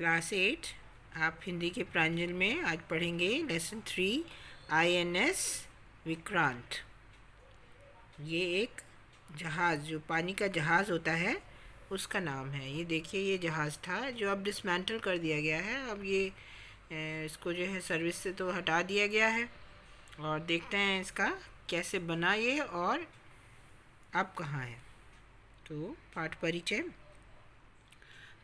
Class 8 आप हिंदी के प्रांजल में आज पढ़ेंगे लेसन 3 INS विक्रांत। ये एक जहाज़ जो पानी का जहाज़ होता है उसका नाम है। ये देखिए, ये जहाज़ था जो अब डिसमेंटल कर दिया गया है। अब ये इसको जो है सर्विस से तो हटा दिया गया है। और देखते हैं इसका कैसे बना ये और अब कहाँ है। तो पाठ परिचय।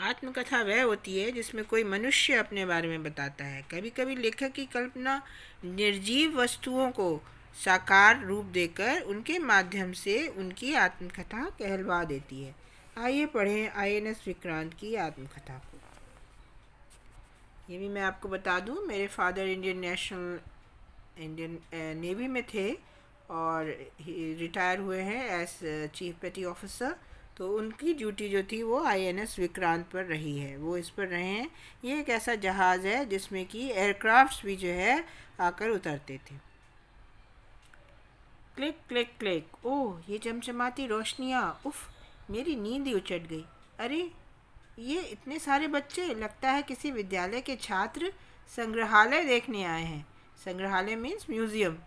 आत्मकथा वह होती है जिसमें कोई मनुष्य अपने बारे में बताता है। कभी कभी लेखक की कल्पना निर्जीव वस्तुओं को साकार रूप देकर उनके माध्यम से उनकी आत्मकथा कहलवा देती है। आइए पढ़ें INS विक्रांत की आत्मकथा को। ये भी मैं आपको बता दूं, मेरे फादर इंडियन नेवी में थे और रिटायर हुए हैं एज चीफ पेटी ऑफिसर। तो उनकी ड्यूटी जो थी वो INS विक्रांत पर रही है, वो इस पर रहे हैं। ये एक ऐसा जहाज़ है जिसमें कि एयरक्राफ्ट्स भी जो है आकर उतरते थे। क्लिक क्लिक क्लिक, ओह ये चमचमाती रोशनियाँ, उफ मेरी नींद ही उचट गई। अरे ये इतने सारे बच्चे, लगता है किसी विद्यालय के छात्र संग्रहालय देखने आए हैं। संग्रहालय मीन्स म्यूज़ियम।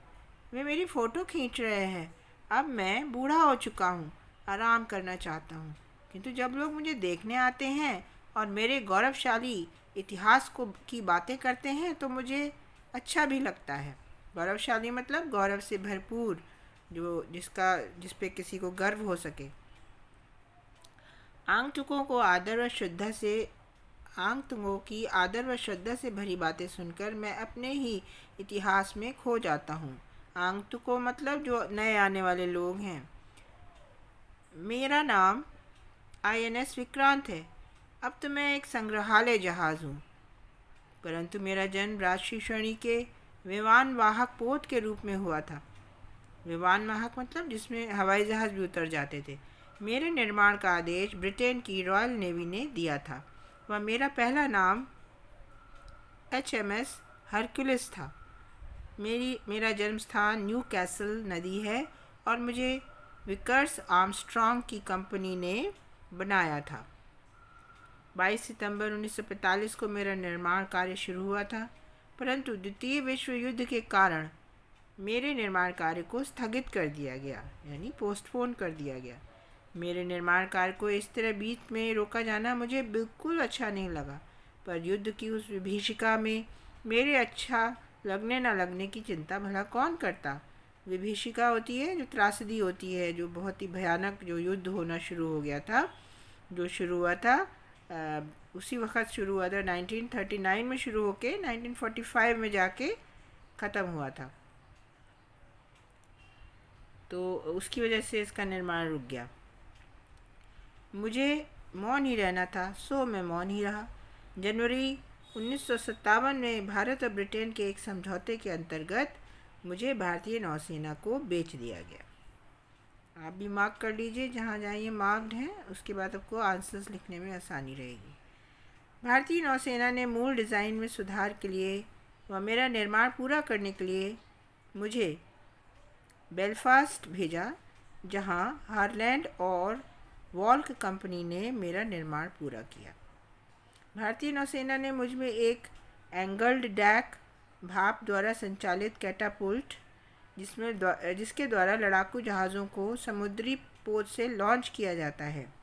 वे मेरी फ़ोटो खींच रहे हैं। अब मैं बूढ़ा हो चुका हूँ, आराम करना चाहता हूँ। किंतु जब लोग मुझे देखने आते हैं और मेरे गौरवशाली इतिहास की बातें करते हैं तो मुझे अच्छा भी लगता है। गौरवशाली मतलब गौरव से भरपूर, जिस पे किसी को गर्व हो सके। आगंतुकों की आदर व श्रद्धा से भरी बातें सुनकर मैं अपने ही इतिहास में खो जाता हूँ। आगंतुकों मतलब जो नए आने वाले लोग हैं। मेरा नाम INS विक्रांत है। अब तो मैं एक संग्रहालय जहाज़ हूँ, परंतु मेरा जन्म राजसी श्रेणी के विमान वाहक पोत के रूप में हुआ था। विमान वाहक मतलब जिसमें हवाई जहाज़ भी उतर जाते थे। मेरे निर्माण का आदेश ब्रिटेन की रॉयल नेवी ने दिया था। वह मेरा पहला नाम HMS हरक्यूलिस था। मेरा जन्म स्थान न्यू कैसल नदी है और मुझे विकर्स आर्मस्ट्रॉन्ग की कंपनी ने बनाया था। 22 सितंबर 1945 को मेरा निर्माण कार्य शुरू हुआ था, परंतु द्वितीय विश्व युद्ध के कारण मेरे निर्माण कार्य को स्थगित कर दिया गया, यानी पोस्टपोन कर दिया गया। मेरे निर्माण कार्य को इस तरह बीच में रोका जाना मुझे बिल्कुल अच्छा नहीं लगा, पर युद्ध की उस विभीषिका में मेरे अच्छा लगने न लगने की चिंता भला कौन करता। विभीषिका होती है जो त्रासदी होती है, जो बहुत ही भयानक जो युद्ध होना शुरू हो गया था, जो शुरू हुआ था उसी वक्त शुरू हुआ था। 1939 में शुरू होके 1945 में जाके ख़त्म हुआ था। तो उसकी वजह से इसका निर्माण रुक गया। मुझे मौन ही रहना था, सो मैं मौन ही रहा। जनवरी 1957 में भारत और ब्रिटेन के एक समझौते के अंतर्गत मुझे भारतीय नौसेना को बेच दिया गया। आप भी मार्क कर लीजिए, जहाँ जहाँ ये मार्क्ड हैं उसके बाद आपको आंसर्स लिखने में आसानी रहेगी। भारतीय नौसेना ने मूल डिज़ाइन में सुधार के लिए व मेरा निर्माण पूरा करने के लिए मुझे बेलफास्ट भेजा, जहाँ हारलैंड और वॉल्क कंपनी ने मेरा निर्माण पूरा किया। भारतीय नौसेना ने मुझ में एक एंगल्ड डैक भाप द्वारा संचालित कैटापुल्ट, जिसके द्वारा लड़ाकू जहाज़ों को समुद्री पोत से लॉन्च किया जाता है।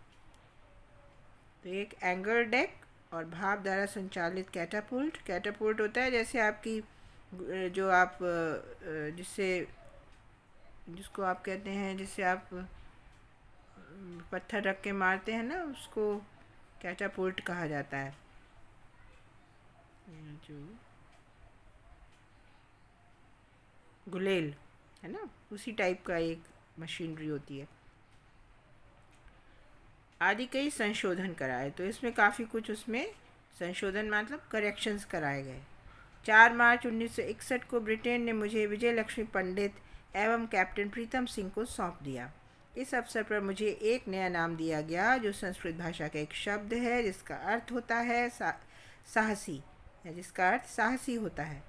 तो एक एंगल डेक और भाप द्वारा संचालित कैटापुल्ट होता है जैसे आपकी जो आप जिसको आप कहते हैं, जिससे आप पत्थर रख के मारते हैं ना, उसको कैटापुल्ट कहा जाता है। जो गुलेल है ना, उसी टाइप का एक मशीनरी होती है। आदि कई संशोधन कराए, तो इसमें काफ़ी कुछ उसमें संशोधन मतलब करेक्शंस कराए गए। 4 मार्च 1961 को ब्रिटेन ने मुझे विजय लक्ष्मी पंडित एवं कैप्टन प्रीतम सिंह को सौंप दिया। इस अवसर पर मुझे एक नया नाम दिया गया जो संस्कृत भाषा का एक शब्द है जिसका अर्थ होता है साहसी, जिसका अर्थ साहसी होता है।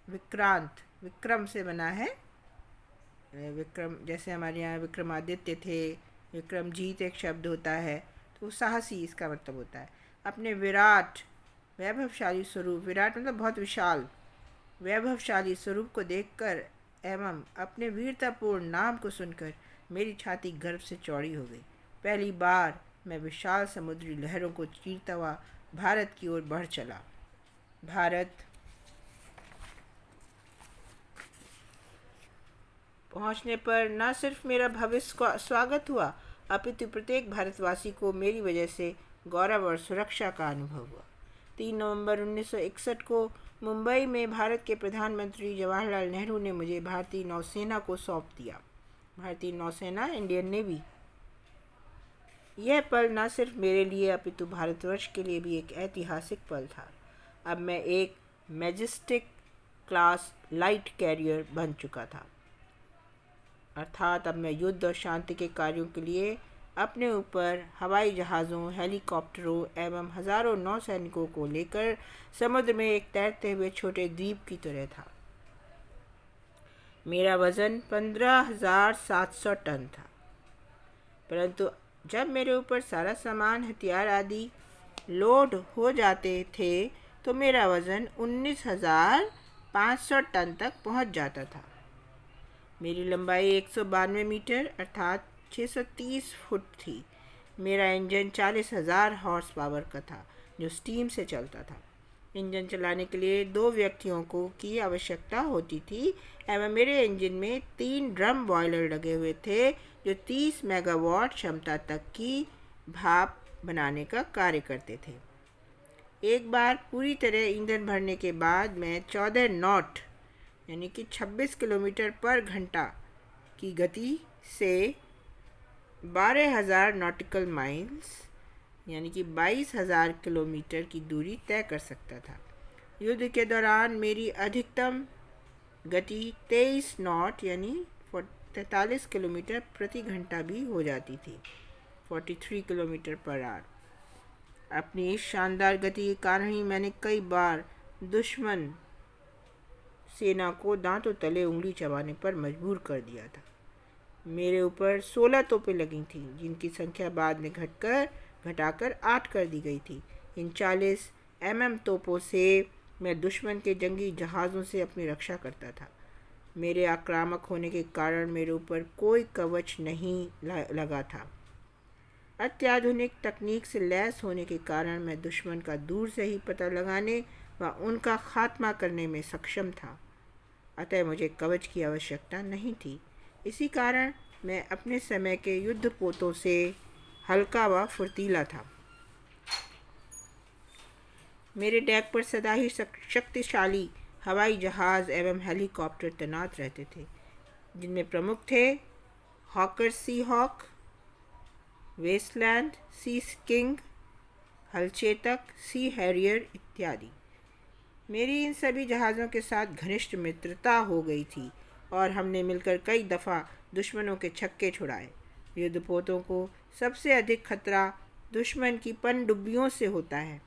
विक्रांत विक्रम से बना है। विक्रम जैसे हमारे यहाँ विक्रमादित्य थे, विक्रमजीत एक शब्द होता है, तो साहसी इसका मतलब होता है। अपने विराट वैभवशाली स्वरूप, विराट मतलब बहुत विशाल, वैभवशाली स्वरूप को देखकर एवं अपने वीरतापूर्ण नाम को सुनकर मेरी छाती गर्व से चौड़ी हो गई। पहली बार मैं विशाल समुद्री लहरों को चीरता हुआ भारत की ओर बढ़ चला। भारत पहुंचने पर न सिर्फ मेरा भव्य स्वागत हुआ, अपितु प्रत्येक भारतवासी को मेरी वजह से गौरव और सुरक्षा का अनुभव हुआ। 3 नवंबर 1961 को मुंबई में भारत के प्रधानमंत्री जवाहरलाल नेहरू ने मुझे भारतीय नौसेना को सौंप दिया। भारतीय नौसेना, इंडियन नेवी। यह पल न सिर्फ मेरे लिए अपितु भारतवर्ष के लिए भी एक ऐतिहासिक पल था। अब मैं एक मैजेस्टिक क्लास लाइट कैरियर बन चुका था, अर्थात अब मैं युद्ध और शांति के कार्यों के लिए अपने ऊपर हवाई जहाज़ों, हेलीकॉप्टरों एवं हज़ारों नौसैनिकों को लेकर समुद्र में एक तैरते हुए छोटे द्वीप की तरह था। मेरा वज़न 15,700 टन था, परंतु जब मेरे ऊपर सारा सामान, हथियार आदि लोड हो जाते थे तो मेरा वज़न 19,500 टन तक पहुंच जाता था। मेरी लंबाई 192 मीटर अर्थात 630 फुट थी। मेरा इंजन 40,000 हॉर्स पावर का था, जो स्टीम से चलता था। इंजन चलाने के लिए 2 व्यक्तियों की आवश्यकता होती थी एवं मेरे इंजन में 3 ड्रम बॉयलर लगे हुए थे, जो 30 मेगावाट क्षमता तक की भाप बनाने का कार्य करते थे। एक बार पूरी तरह ईंधन भरने के बाद मैं 14 नॉट यानी कि 26 किलोमीटर पर घंटा की गति से 12,000 नॉटिकल माइल्स यानी कि 22,000 किलोमीटर की दूरी तय कर सकता था। युद्ध के दौरान मेरी अधिकतम गति 23 नॉट यानी 43 किलोमीटर प्रति घंटा भी हो जाती थी, 43 किलोमीटर पर आवर। अपनी इस शानदार गति के कारण ही मैंने कई बार दुश्मन सेना को दांतों तले उंगली चबाने पर मजबूर कर दिया था। मेरे ऊपर 16 तोपें लगी थीं, जिनकी संख्या बाद में घटाकर 8 कर दी गई थी। इन 40 mm तोपों से मैं दुश्मन के जंगी जहाज़ों से अपनी रक्षा करता था। मेरे आक्रामक होने के कारण मेरे ऊपर कोई कवच नहीं लगा था। अत्याधुनिक तकनीक से लैस होने के कारण मैं दुश्मन का दूर से ही पता लगाने व उनका खात्मा करने में सक्षम था। अतः मुझे कवच की आवश्यकता नहीं थी। इसी कारण मैं अपने समय के युद्धपोतों से हल्का व फुर्तीला था। मेरे डेक पर सदा ही शक्तिशाली हवाई जहाज़ एवं हेलीकॉप्टर तैनात रहते थे, जिनमें प्रमुख थे हॉकर सी हॉक, वेस्टलैंड सी किंग, हलचेतक सी हैरियर इत्यादि। मेरी इन सभी जहाज़ों के साथ घनिष्ठ मित्रता हो गई थी और हमने मिलकर कई दफ़ा दुश्मनों के छक्के छुड़ाए। युद्धपोतों को सबसे अधिक खतरा दुश्मन की पनडुब्बियों से होता है,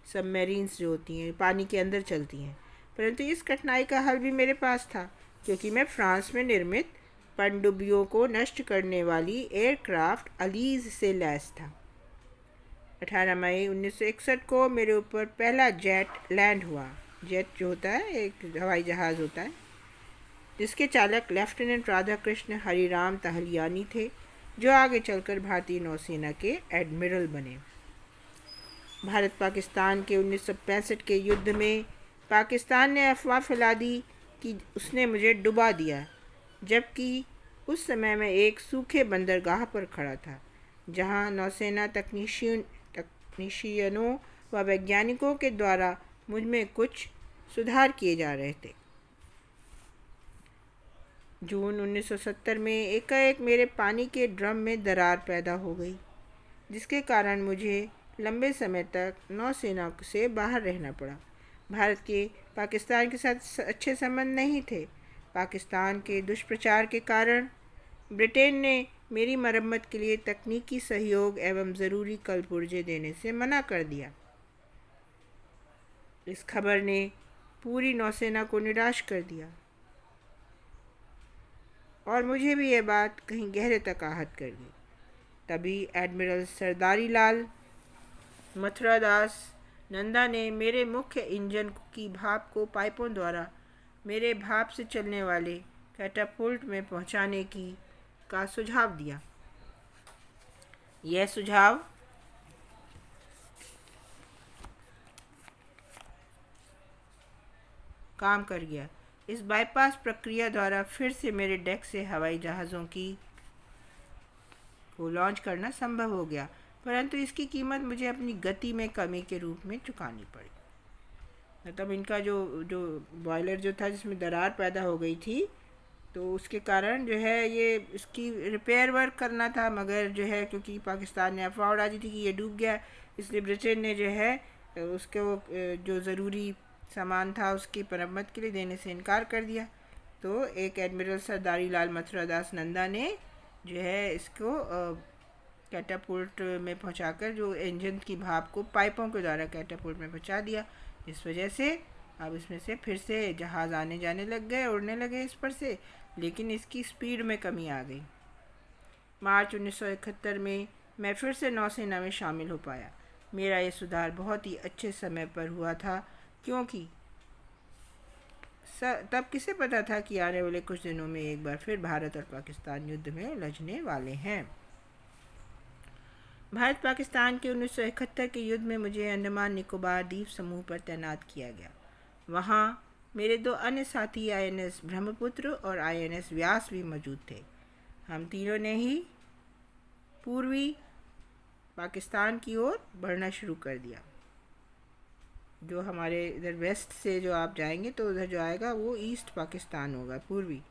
सबमरीन्स जो होती हैं, पानी के अंदर चलती हैं। परंतु इस कठिनाई का हल भी मेरे पास था, क्योंकि मैं फ्रांस में निर्मित पनडुब्बियों को नष्ट करने वाली एयरक्राफ्ट अलीज़ से लैस था। 18 मई 1961 को मेरे ऊपर पहला जेट लैंड हुआ। जेट जो होता है एक हवाई जहाज़ होता है, जिसके चालक लेफ्टिनेंट राधाकृष्ण हरिराम तहलियानी थे, जो आगे चलकर भारतीय नौसेना के एडमिरल बने। भारत पाकिस्तान के 1965 के युद्ध में पाकिस्तान ने अफवाह फैला दी कि उसने मुझे डुबा दिया, जबकि उस समय मैं एक सूखे बंदरगाह पर खड़ा था, जहां नौसेना तकनीशियनों व वैज्ञानिकों के द्वारा मुझ में कुछ सुधार किए जा रहे थे। जून 1970 में एकाएक मेरे पानी के ड्रम में दरार पैदा हो गई, जिसके कारण मुझे लंबे समय तक नौसेना से बाहर रहना पड़ा। भारत के पाकिस्तान के साथ अच्छे संबंध नहीं थे। पाकिस्तान के दुष्प्रचार के कारण ब्रिटेन ने मेरी मरम्मत के लिए तकनीकी सहयोग एवं ज़रूरी कल पुर्जे देने से मना कर दिया। इस खबर ने पूरी नौसेना को निराश कर दिया और मुझे भी यह बात कहीं गहरे तक आहत कर गई। तभी एडमिरल सरदारी लाल मथुरा दास नंदा ने मेरे मुख्य इंजन की भाप को पाइपों द्वारा मेरे भाप से चलने वाले कैटापुल्ट में पहुंचाने की का सुझाव दिया। यह सुझाव काम कर गया। इस बाईपास प्रक्रिया द्वारा फिर से मेरे डेक से हवाई जहाज़ों को लॉन्च करना संभव हो गया, परंतु इसकी कीमत मुझे अपनी गति में कमी के रूप में चुकानी पड़ी। मतलब इनका जो जो बॉयलर जो था जिसमें दरार पैदा हो गई थी, तो उसके कारण जो है ये इसकी रिपेयर वर्क करना था, मगर जो है क्योंकि पाकिस्तान ने अफवाह उड़ा दी थी कि ये डूब गया, इसलिए ब्रिटेन ने जो है उसको जो ज़रूरी सामान था उसकी मरम्मत के लिए देने से इनकार कर दिया। तो एक एडमिरल सरदारी लाल मथुरा दास नंदा ने जो है इसको कैटापुल्ट में पहुंचाकर जो इंजन की भाप को पाइपों के द्वारा कैटापुल्ट में पहुंचा दिया। इस वजह से अब इसमें से फिर से जहाज़ आने जाने लग गए, उड़ने लगे इस पर से, लेकिन इसकी स्पीड में कमी आ गई। मार्च 1971 में मैं फिर से नौसेना में शामिल हो पाया। मेरा ये सुधार बहुत ही अच्छे समय पर हुआ था, क्योंकि तब किसे पता था कि आने वाले कुछ दिनों में एक बार फिर भारत और पाकिस्तान युद्ध में उलझने वाले हैं। भारत पाकिस्तान के 1971 के युद्ध में मुझे अंडमान निकोबार द्वीप समूह पर तैनात किया गया। वहाँ मेरे दो अन्य साथी INS ब्रह्मपुत्र और INS व्यास भी मौजूद थे। हम तीनों ने ही पूर्वी पाकिस्तान की ओर बढ़ना शुरू कर दिया। जो हमारे इधर वेस्ट से जो आप जाएंगे तो उधर जो आएगा वो ईस्ट पाकिस्तान होगा, पूर्वी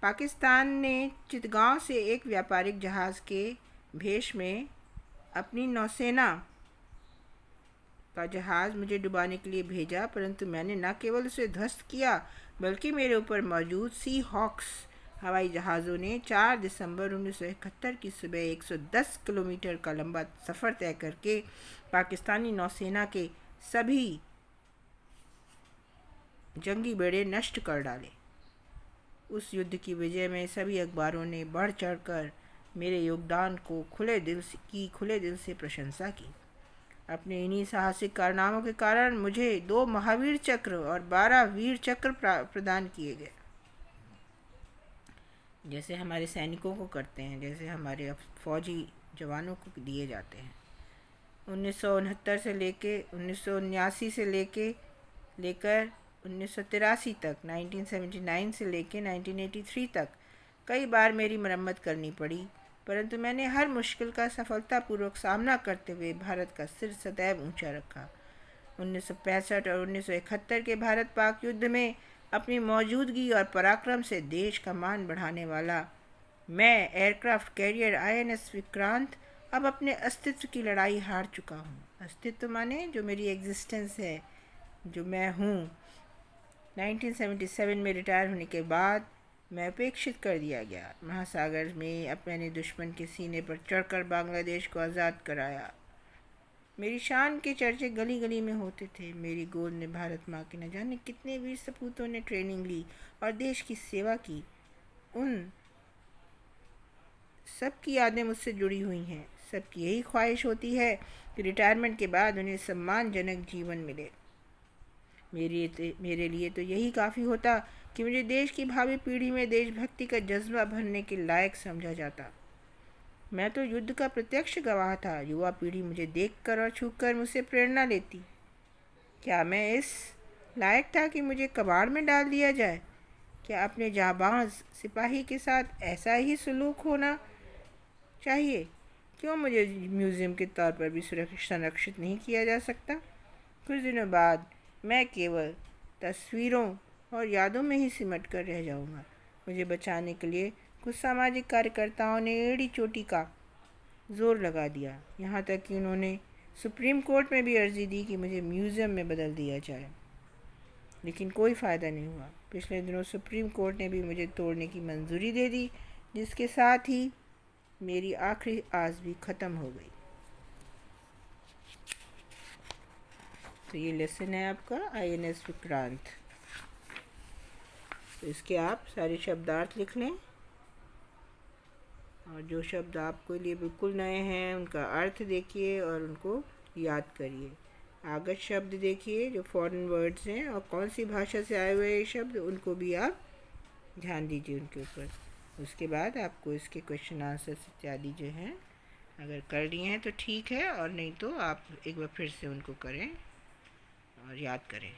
पाकिस्तान ने चितगांव से एक व्यापारिक जहाज़ के भेष में अपनी नौसेना का जहाज़ मुझे डुबाने के लिए भेजा, परंतु मैंने न केवल उसे ध्वस्त किया बल्कि मेरे ऊपर मौजूद सी हॉक्स हवाई जहाज़ों ने 4 दिसंबर 1971 की सुबह 110 किलोमीटर का लंबा सफ़र तय करके पाकिस्तानी नौसेना के सभी जंगी बेड़े नष्ट कर डाले। उस युद्ध की विजय में सभी अखबारों ने बढ़ चढ़कर मेरे योगदान को खुले दिल से प्रशंसा की। अपने इन्हीं साहसिक कारनामों के कारण मुझे 2 महावीर चक्र और 12 वीर चक्र प्रदान किए गए, जैसे हमारे सैनिकों को करते हैं, जैसे हमारे फौजी जवानों को दिए जाते हैं। 1969 से लेके 1979 से लेकर 1983 तक, 1979 से लेके 1983 तक कई बार मेरी मरम्मत करनी पड़ी, परंतु मैंने हर मुश्किल का सफलतापूर्वक सामना करते हुए भारत का सिर सदैव ऊंचा रखा। 1965 और 1971 के भारत पाक युद्ध में अपनी मौजूदगी और पराक्रम से देश का मान बढ़ाने वाला मैं एयरक्राफ्ट कैरियर INS विक्रांत अब अपने अस्तित्व की लड़ाई हार चुका हूँ। अस्तित्व माने जो मेरी एग्जिस्टेंस है, जो मैं हूँ। 1977 में रिटायर होने के बाद मैं उपेक्षित कर दिया गया। महासागर में मैंने दुश्मन के सीने पर चढ़कर बांग्लादेश को आज़ाद कराया। मेरी शान के चर्चे गली गली में होते थे। मेरी गोद में भारत माँ के न जाने कितने वीर सपूतों ने ट्रेनिंग ली और देश की सेवा की। उन सब की यादें मुझसे जुड़ी हुई हैं। सबकी यही ख्वाहिश होती है कि रिटायरमेंट के बाद उन्हें सम्मानजनक जीवन मिले। मेरे लिए तो यही काफ़ी होता कि मुझे देश की भावी पीढ़ी में देशभक्ति का जज्बा भरने के लायक समझा जाता। मैं तो युद्ध का प्रत्यक्ष गवाह था। युवा पीढ़ी मुझे देखकर और छूकर मुझसे प्रेरणा लेती। क्या मैं इस लायक था कि मुझे कबाड़ में डाल दिया जाए? क्या अपने जाबाज सिपाही के साथ ऐसा ही सलूक होना चाहिए? क्यों मुझे म्यूज़ियम के तौर पर भी संरक्षित नहीं किया जा सकता? कुछ दिनों बाद मैं केवल तस्वीरों और यादों में ही सिमट कर रह जाऊंगा। मुझे बचाने के लिए कुछ सामाजिक कार्यकर्ताओं ने एड़ी चोटी का जोर लगा दिया। यहाँ तक कि उन्होंने सुप्रीम कोर्ट में भी अर्जी दी कि मुझे म्यूज़ियम में बदल दिया जाए, लेकिन कोई फ़ायदा नहीं हुआ। पिछले दिनों सुप्रीम कोर्ट ने भी मुझे तोड़ने की मंजूरी दे दी, जिसके साथ ही मेरी आखिरी आस भी ख़त्म हो गई। तो ये लेसन है आपका INS विक्रांत। तो इसके आप सारे शब्दार्थ लिख लें, और जो शब्द आपके लिए बिल्कुल नए हैं उनका अर्थ देखिए और उनको याद करिए। आगत शब्द देखिए जो फॉरेन वर्ड्स हैं और कौन सी भाषा से आए हुए ये शब्द, उनको भी आप ध्यान दीजिए उनके ऊपर। उसके बाद आपको इसके क्वेश्चन आंसर्स इत्यादि जो हैं अगर कर लिए हैं तो ठीक है, और नहीं तो आप एक बार फिर से उनको करें और याद करें।